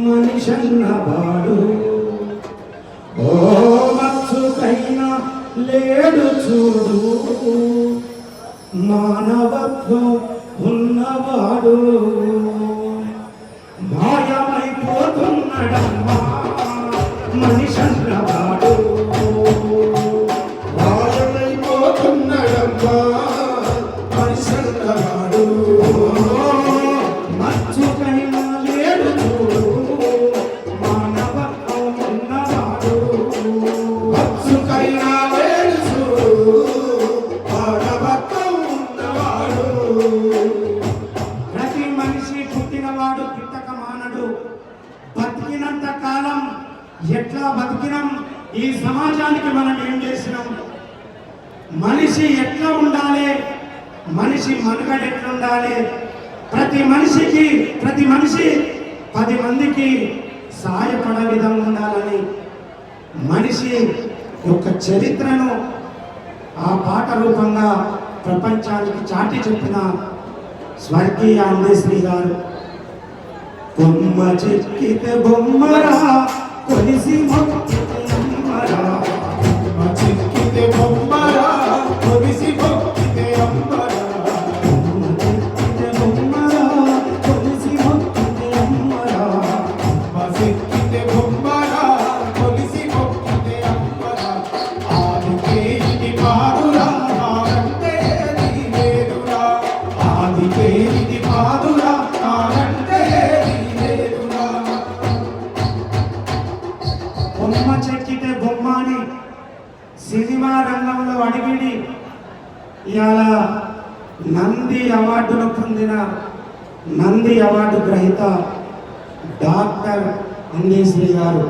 మనిషన్నవాడు ఓ మత్సుకైనా లేడు చూడు మానవత్వం ఉన్నవాడు మాయమైపోతున్నడమ్మా మనిషన్నవాడు మాయమైపోతున్నడమ్మా మనిషన్నవాడు మత్సుకైనా లేడు చూడు మానవత్వం ఉన్నవాడు మత్సుకైనా లేడు చూడు మానవత్వం ఉన్నవాడు ప్రతి మనిషి పుట్టినవాడు పుట్టక మానడు బతికినంత కాలం ఎట్లా బతికినాం ఈ సమాజానికి మనం ఏం చేసినాం మనిషి ఎట్లా ఉండాలి మనిషి మనుగడ ఎట్లుండాలి ప్రతి మనిషి 10 మందికి సహాయపడే విధంగా ఉండాలని మనిషి యొక్క చరిత్రను ఆ పాట రూపంగా ప్రపంచానికి చాటి చెప్పిన స్వర్గీయ అందశ్రీ గారు బొమ్మ చెక్కితే బొమ్మరా కొలిసి మొక్కితే అమ్మరా బొమ్మ చెక్కితే బొమ్మరా కొలిసి మొక్కితే అమ్మరా బొమ్మ చెక్కితే బొమ్మరా కొలిసి మొక్కితే అమ్మరా బొమ్మ చెక్కితే బొమ్మరా కొలిసి మొక్కితే అమ్మరా ఆదికే ఇది పాదురా నారంటే ఇది లేదురా ఆదికే ఇది పాదురా నారంటే ఇది లేదురా బొమ్మ చెక్కితే బొమ్మ అని సినిమా రంగంలో అడిగిడి ఇవాళ నంది అవార్డును పొందిన నంది అవార్డు గ్రహీత డాక్టర్ అందశ్రీ గారు